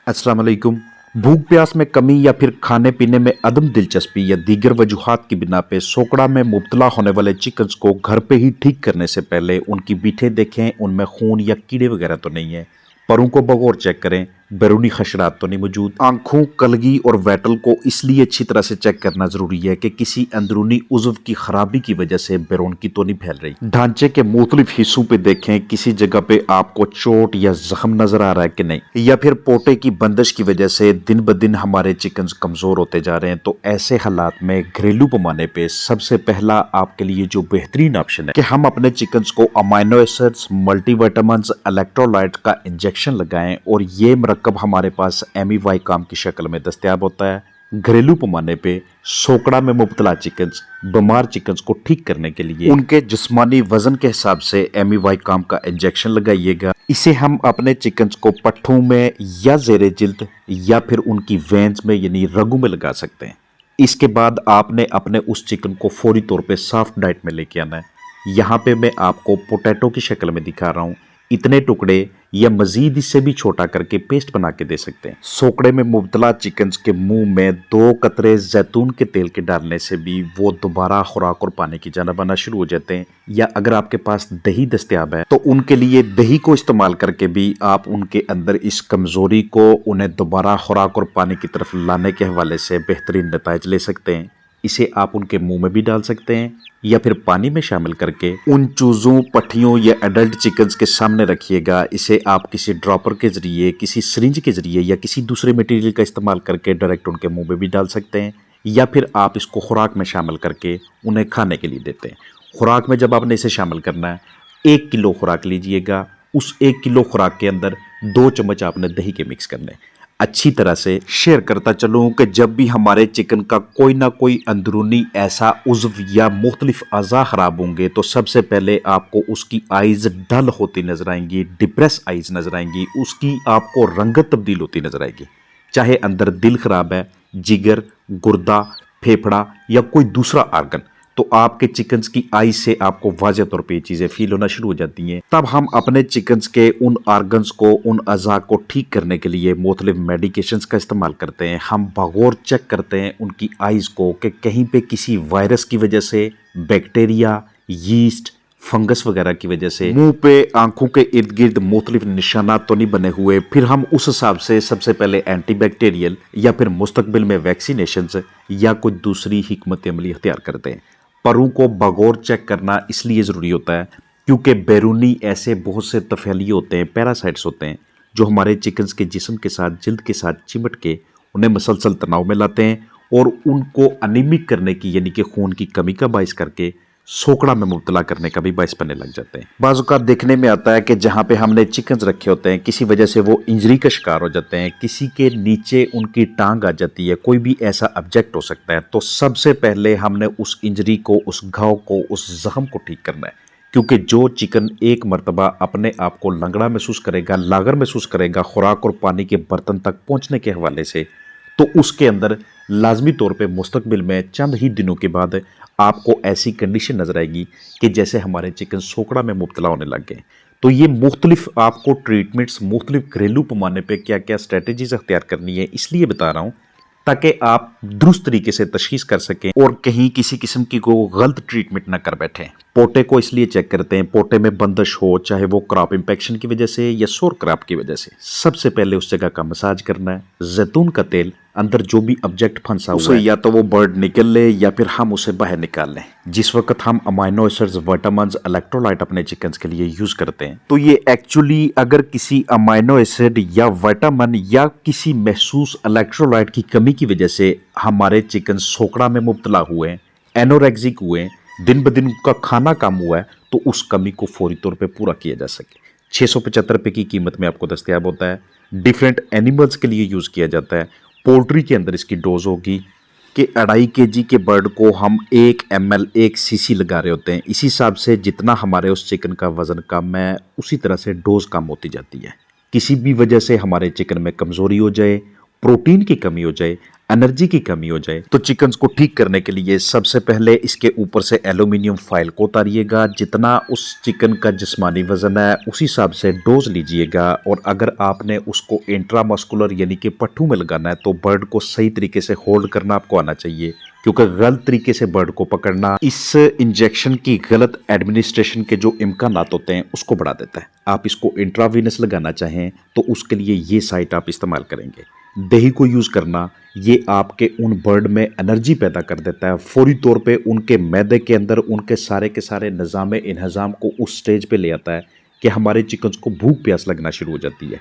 अस्सलाम वालेकुम। भूख प्यास में कमी या फिर खाने पीने में अदम दिलचस्पी या दीगर वजूहात की बिना पे सोकड़ा में मुब्तला होने वाले चिकन्स को घर पे ही ठीक करने से पहले उनकी बीठें देखें, उनमें खून या कीड़े वगैरह तो नहीं है। परों को बगौर चेक करें, बैरूनी खशरात तो नहीं मौजूद। आंखों, कलगी और वैटल को इसलिए अच्छी तरह से चेक करना जरूरी है कि किसी अंदरूनी उज़्व की खराबी की वजह से बैरूनकी तो नहीं फैल रही। ढांचे के मुख्तलिफ हिस्सों पे देखें, किसी जगह पे आपको चोट या जख्म नजर आ रहा है कि नहीं, या फिर पोटे की बंदिश की वजह से दिन ब दिन हमारे चिकन्स कमजोर होते जा रहे हैं। तो ऐसे हालात में घरेलू पैमाने पे सबसे पहला आपके लिए जो बेहतरीन ऑप्शन है कि हम अपने चिकन्स को अमाइनो एसिड्स, मल्टीविटामिन्स, इलेक्ट्रोलाइट का इंजेक्शन लगाएं, और ये मरकब हमारे पास एमीवाइकाम की शक्ल में दस्तयाब होता है। घरेलू पैमाने पे सोकड़ा में मुब्तला चिकन्स, बीमार चिकन्स को ठीक करने के लिए उनके जिस्मानी वजन के हिसाब से एमीवाइकाम का इंजेक्शन लगाइएगा। इसे हम अपने चिकन्स को पट्ठों में या जेरे जिल्द या फिर उनकी वेन्स में यानी रगों में लगा सकते हैं। इसके बाद आपने अपने उस चिकन को फौरी तौर पे सॉफ्ट डाइट में लेके आना है। यहाँ पे मैं आपको पोटैटो की शक्ल में दिखा रहा हूँ। इतने टुकड़े या मजीद इससे भी छोटा करके पेस्ट बना के दे सकते हैं। सोकड़े में मुब्तला चिकन्स के मुंह में 2 कतरे जैतून के तेल के डालने से भी वो दोबारा खुराक और पानी की जाना बना शुरू हो जाते हैं। या अगर आपके पास दही दस्तयाब है तो उनके लिए दही को इस्तेमाल करके भी आप उनके अंदर इस कमजोरी को उन्हें दोबारा खुराक और पानी की तरफ लाने के हवाले से बेहतरीन नताइज ले सकते हैं। इसे आप उनके मुंह में भी डाल सकते हैं या फिर पानी में शामिल करके उन चूजों, पट्टियों या एडल्ट चिकन्स के सामने रखिएगा। इसे आप किसी ड्रॉपर के जरिए, किसी सिरिंज के जरिए या किसी दूसरे मटेरियल का इस्तेमाल करके डायरेक्ट उनके मुंह में भी डाल सकते हैं, या फिर आप इसको खुराक में शामिल करके उन्हें खाने के लिए देते हैं। खुराक में जब आपने इसे शामिल करना है, 1 किलो खुराक लीजिएगा। उस 1 किलो खुराक के अंदर 2 चम्मच आपने दही के मिक्स करने। अच्छी तरह से शेयर करता चलूँ कि जब भी हमारे चिकन का कोई ना कोई अंदरूनी ऐसा उज़्व या मुख्तलिफ अज़ा ख़राब होंगे तो सबसे पहले आपको उसकी आइज़ डल होती नज़र आएंगी, डिप्रेस आइज़ नज़र आएंगी, उसकी आपको रंगत तब्दील होती नज़र आएगी। चाहे अंदर दिल ख़राब है, जिगर, गुर्दा, फेफड़ा या कोई दूसरा आर्गन, तो आपके चिकन्स की आई से आपको वाज़ह तौर पे ये चीज़ें फील होना शुरू हो जाती हैं। तब हम अपने चिकन्स के उन आर्गन्स को, उन अज़ा को ठीक करने के लिए मुख्तलिफ मेडिकेशंस का इस्तेमाल करते हैं। हम बगौर चेक करते हैं उनकी आइज़ को कि कहीं पे किसी वायरस की वजह से, बैक्टीरिया, यीस्ट, फंगस वगैरह की वजह से मुंह पे, आंखों के इर्द गिर्द मुख्तलिफ निशानात तो नहीं बने हुए। फिर हम उस हिसाब से सबसे पहले एंटीबैक्टीरियल या फिर मुस्तकबिल में वैक्सीनेशंस या कोई दूसरी हिकमत अमली इख्तियार करते हैं। परों को बगौर चेक करना इसलिए ज़रूरी होता है क्योंकि बैरूनी ऐसे बहुत से तफैली होते हैं, पैरासाइट्स होते हैं, जो हमारे चिकन्स के जिस्म के साथ, जिल्द के साथ चिमट के उन्हें मसलसल तनाव में लाते हैं और उनको अनीमिक करने की यानी कि खून की कमी का बाइस करके सोकड़ा में मुब्तला करने का भी बाइस बनने लग जाते हैं। बाज़ औक़ात देखने में आता है कि जहाँ पे हमने चिकन्स रखे होते हैं, किसी वजह से वो इंजरी का शिकार हो जाते हैं, किसी के नीचे उनकी टांग आ जाती है, कोई भी ऐसा ऑब्जेक्ट हो सकता है, तो सबसे पहले हमने उस इंजरी को, उस घाव को, उस जख्म को ठीक करना है। क्योंकि जो चिकन एक मरतबा अपने आप को लंगड़ा महसूस करेगा, लागर महसूस करेगा खुराक और पानी के बर्तन तक पहुँचने के हवाले से, तो उसके अंदर लाजमी तौर पे मुस्तकबिल में चंद ही दिनों के बाद आपको ऐसी कंडीशन नजर आएगी कि जैसे हमारे चिकन सोकड़ा में मुब्तला होने लग गए। तो ये मुख्तलिफ आपको ट्रीटमेंट्स, मुख्तलिफ घरेलू पैमाने पे क्या क्या स्ट्रेटजीज अख्तियार करनी है, इसलिए बता रहा हूँ ताकि आप दुरुस्त तरीके से तशखीस कर सकें और कहीं किसी किस्म की को गलत ट्रीटमेंट ना कर बैठें। पोटे को इसलिए चेक करते हैं, पोटे में बंदिश हो, चाहे वो क्रॉप इंफेक्शन की वजह से या सोर क्रॉप की वजह से, सबसे पहले उस जगह का मसाज करना है। जैतून का तेल, अंदर जो भी ऑब्जेक्ट फंसा हुआ है, या तो वो बर्ड निकल ले या फिर हम उसे बाहर निकाल लें। जिस वक्त हम अमाइनो एसिड्स, विटामिन्स, इलेक्ट्रोलाइट अपने चिकन्स के लिए यूज करते हैं, तो ये एक्चुअली अगर किसी अमाइनो एसिड या विटामिन या किसी महसूस इलेक्ट्रोलाइट की कमी की वजह से हमारे चिकन सोकड़ा में मुब्तला हुए, एनोरेक्सिक हुए, दिन ब दिन उनका खाना कम हुआ है, तो उस कमी को फौरी तौर पे पूरा किया जा सके। 675 रुपये की कीमत में आपको दस्तयाब होता है। डिफरेंट एनिमल्स के लिए यूज़ किया जाता है। पोल्ट्री के अंदर इसकी डोज होगी कि 2.5 kg के बर्ड को हम 1 ml 1 cc लगा रहे होते हैं। इसी हिसाब से जितना हमारे उस चिकन का वज़न कम है, उसी तरह से डोज कम होती जाती है। किसी भी वजह से हमारे चिकन में कमज़ोरी हो जाए, प्रोटीन की कमी हो जाए, एनर्जी की कमी हो जाए, तो चिकन्स को ठीक करने के लिए सबसे पहले इसके ऊपर से एल्यूमिनियम फॉइल को उतारिएगा। जितना उस चिकन का जिस्मानी वजन है उस हिसाब से डोज लीजिएगा। और अगर आपने उसको इंट्रामस्कुलर यानी कि पट्टू में लगाना है तो बर्ड को सही तरीके से होल्ड करना आपको आना चाहिए, क्योंकि गलत तरीके से बर्ड को पकड़ना इस इंजेक्शन की गलत एडमिनिस्ट्रेशन के जो इम्कानात होते हैं उसको बढ़ा देता है। आप इसको इंट्रावीनस लगाना चाहें तो उसके लिए ये साइट आप इस्तेमाल करेंगे। दही को यूज़ करना ये आपके उन बर्ड में एनर्जी पैदा कर देता है, फौरी तौर पे उनके मैदे के अंदर उनके सारे के सारे निज़ाम इन्हज़ाम को उस स्टेज पे ले आता है कि हमारे चिकन्स को भूख प्यास लगना शुरू हो जाती है।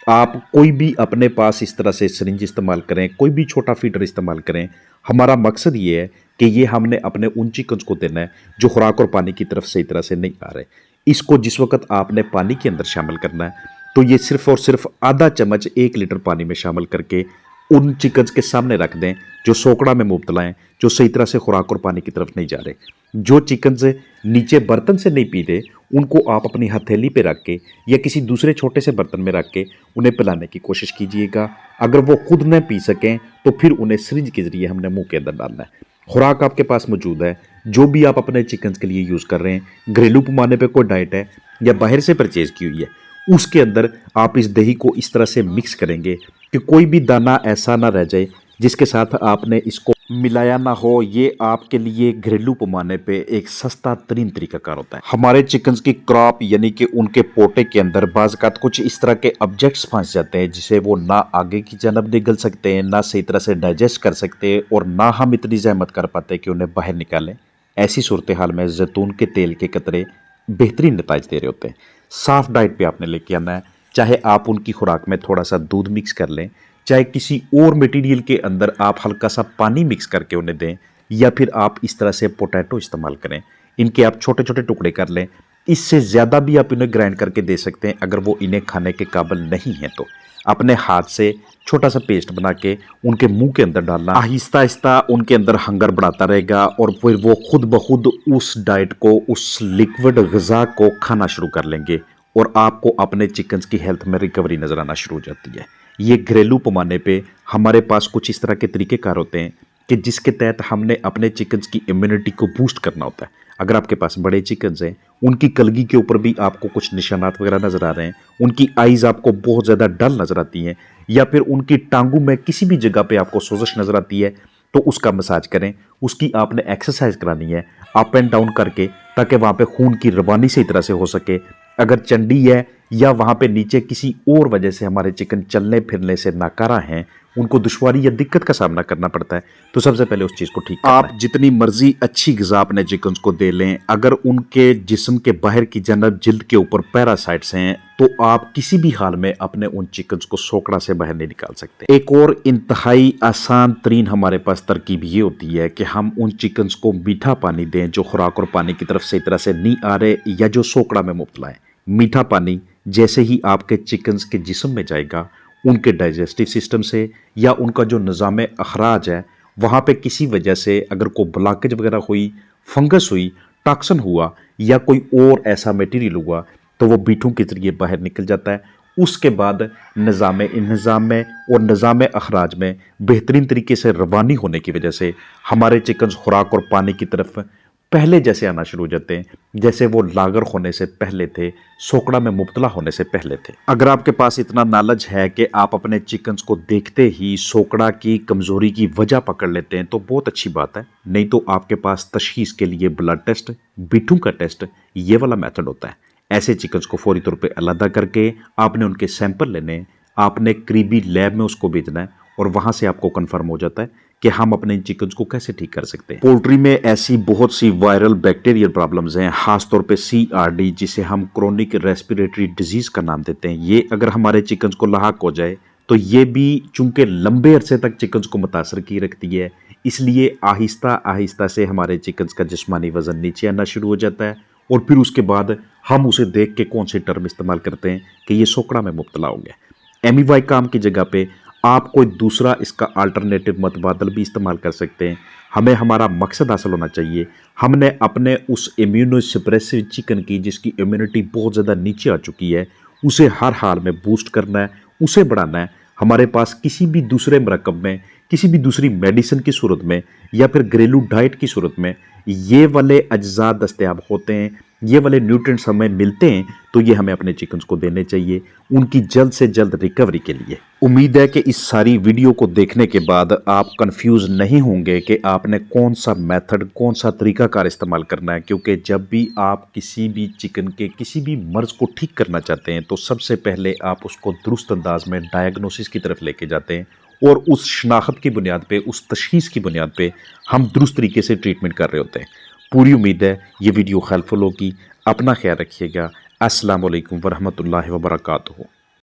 आप कोई भी अपने पास इस तरह से सिरिंज इस्तेमाल करें, कोई भी छोटा फीडर इस्तेमाल करें, हमारा मकसद ये है कि ये हमने अपने उन चिकन्स को देना है जो खुराक और पानी की तरफ सही तरह से नहीं आ रहे। इसको जिस वक्त आपने पानी के अंदर शामिल करना है तो ये सिर्फ और सिर्फ आधा चम्मच 1 लीटर पानी में शामिल करके उन चिकन्स के सामने रख दें जो सोकड़ा में मुब्तला हैं, जो सही तरह से खुराक और पानी की तरफ नहीं जा रहे। जो चिकन्स नीचे बर्तन से नहीं पी रहे उनको आप अपनी हथेली पे रख के या किसी दूसरे छोटे से बर्तन में रख के उन्हें पिलाने की कोशिश कीजिएगा। अगर वो खुद न पी सकें तो फिर उन्हें सिरिंज के जरिए हमने मुंह के अंदर डालना है। खुराक आपके पास मौजूद है, जो भी आप अपने चिकन्स के लिए यूज़ कर रहे हैं, घरेलू पैमाने पे कोई डाइट है या बाहर से परचेज की हुई है, उसके अंदर आप इस दही को इस तरह से मिक्स करेंगे कि कोई भी दाना ऐसा ना रह जाए जिसके साथ आपने इसको मिलाया ना हो। ये आपके लिए घरेलू पैमाने पे एक सस्ता तरीन तरीकाकार होता है। हमारे चिकन्स की क्रॉप यानी कि उनके पोटे के अंदर बाज़-औक़ात कुछ इस तरह के ऑब्जेक्ट्स फंस जाते हैं जिसे वो ना आगे की जानब निगल सकते हैं, ना सही तरह से डाइजेस्ट कर सकते और ना हम इतनी ज़हमत कर पाते कि उन्हें बाहर निकालें। ऐसी सूरत हाल में जैतून के तेल के कतरे बेहतरीन नताइज दे रहे होते हैं। साफ़ डाइट पे आपने लेके आना है, चाहे आप उनकी खुराक में थोड़ा सा दूध मिक्स कर लें, चाहे किसी और मटेरियल के अंदर आप हल्का सा पानी मिक्स करके उन्हें दें, या फिर आप इस तरह से पोटैटो इस्तेमाल करें, इनके आप छोटे छोटे टुकड़े कर लें। इससे ज़्यादा भी आप इन्हें ग्राइंड करके दे सकते हैं। अगर वो इन्हें खाने के काबिल नहीं है तो अपने हाथ से छोटा सा पेस्ट बना के उनके मुंह के अंदर डालना, आहिस्ता आहिस्ता उनके अंदर हंगर बढ़ाता रहेगा और फिर वो खुद ब खुद उस डाइट को, उस लिक्विड ग़िज़ा को खाना शुरू कर लेंगे और आपको अपने चिकन्स की हेल्थ में रिकवरी नज़र आना शुरू हो जाती है। ये घरेलू पैमाने पे हमारे पास कुछ इस तरह के तरीक़ेकार होते हैं कि जिसके तहत हमने अपने चिकन्स की इम्यूनिटी को बूस्ट करना होता है। अगर आपके पास बड़े चिकन्स हैं, उनकी कलगी के ऊपर भी आपको कुछ निशानात वगैरह नज़र आ रहे हैं, उनकी आइज़ आपको बहुत ज़्यादा डल नज़र आती हैं, या फिर उनकी टांगों में किसी भी जगह पे आपको सोजश नज़र आती है, तो उसका मसाज करें। उसकी आपने एक्सरसाइज करानी है अप एंड डाउन करके, ताकि वहाँ पे खून की रवानी सही तरह से हो सके। अगर चंडी है या वहाँ पे नीचे किसी और वजह से हमारे चिकन चलने फिरने से नाकारा हैं, उनको दुश्वारी या दिक्कत का सामना करना पड़ता है, तो सबसे पहले उस चीज़ को ठीक करना है। आप जितनी मर्जी अच्छी ग़िज़ा अपने चिकन्स को दे लें, अगर उनके जिस्म के बाहर की जानब जिल्द के ऊपर पैरासाइट्स हैं तो आप किसी भी हाल में अपने उन चिकन्स को सोकड़ा से बाहर नहीं निकाल सकते। एक और इंतहाई आसान तरीन हमारे पास तरकीब ये होती है कि हम उन चिकन्स को मीठा पानी दें जो खुराक और पानी की तरफ सही तरह से नहीं आ रहे या जो सोकड़ा में मुब्तला है। मीठा पानी जैसे ही आपके चिकन्स के जिस्म में जाएगा, उनके डाइजेस्टिव सिस्टम से या उनका जो निज़ाम अखराज है वहाँ पे किसी वजह से अगर कोई ब्लॉकेज वगैरह हुई, फंगस हुई, टॉक्सिन हुआ या कोई और ऐसा मटेरियल हुआ, तो वो बीठों के ज़रिए बाहर निकल जाता है। उसके बाद निज़ाम इंतज़ाम में और निज़ाम अखराज में बेहतरीन तरीके से रवानी होने की वजह से हमारे चिकन्स खुराक और पानी की तरफ पहले जैसे आना शुरू हो जाते हैं जैसे वो लागर होने से पहले थे, सोकड़ा में मुब्तला होने से पहले थे। अगर आपके पास इतना नॉलेज है कि आप अपने चिकन्स को देखते ही सोकड़ा की कमज़ोरी की वजह पकड़ लेते हैं तो बहुत अच्छी बात है, नहीं तो आपके पास तशखीस के लिए ब्लड टेस्ट, बीठों का टेस्ट, ये वाला मेथड होता है। ऐसे चिकन्स को फौरी तौर पर अलहदा करके आपने उनके सैंपल लेने, आपने करीबी लैब में उसको भेजना है और वहाँ से आपको कन्फर्म हो जाता है कि हम अपने चिकन्स को कैसे ठीक कर सकते हैं। पोल्ट्री में ऐसी बहुत सी वायरल बैक्टीरियल प्रॉब्लम्स हैं, खासतौर पे CRD जिसे हम क्रोनिक रेस्पिरेटरी डिजीज़ का नाम देते हैं। ये अगर हमारे चिकन्स को लाहक हो जाए तो ये भी चूंकि लंबे अरसे तक चिकन्स को मुतासर की रखती है, इसलिए आहिस्ता आहिस्ता से हमारे चिकन्स का जिस्मानी वज़न नीचे आना शुरू हो जाता है और फिर उसके बाद हम उसे देख के कौन से टर्म इस्तेमाल करते हैं कि ये सोकड़ा में मुब्तला हो गया। ME काम की जगह पे आप कोई दूसरा इसका अल्टरनेटिव मतबादल भी इस्तेमाल कर सकते हैं। हमें हमारा मकसद हासिल होना चाहिए। हमने अपने उस इम्यूनोसप्रेसिव चिकन की जिसकी इम्यूनिटी बहुत ज़्यादा नीचे आ चुकी है, उसे हर हाल में बूस्ट करना है, उसे बढ़ाना है। हमारे पास किसी भी दूसरे मरकब में, किसी भी दूसरी मेडिसिन की सूरत में या फिर घरेलू डाइट की सूरत में ये वाले अज्जा दस्तयाब होते हैं, ये वाले न्यूट्रिएंट्स हमें मिलते हैं, तो ये हमें अपने चिकन्स को देने चाहिए उनकी जल्द से जल्द रिकवरी के लिए। उम्मीद है कि इस सारी वीडियो को देखने के बाद आप कंफ्यूज नहीं होंगे कि आपने कौन सा मेथड, कौन सा तरीकाकार इस्तेमाल करना है, क्योंकि जब भी आप किसी भी चिकन के किसी भी मर्ज़ को ठीक करना चाहते हैं तो सबसे पहले आप उसको दुरुस्त अंदाज में डायग्नोसिस की तरफ लेके जाते हैं और उस शनाख्त की बुनियाद पे, उस तशखीस की बुनियाद पे हम दुरुस्त तरीके से ट्रीटमेंट कर रहे होते हैं। पूरी उम्मीद है ये वीडियो हेल्पफुल होगी। अपना ख्याल रखिएगा। अस्सलाम वालेकुम वरहमतुल्लाहि वबरकातुहू।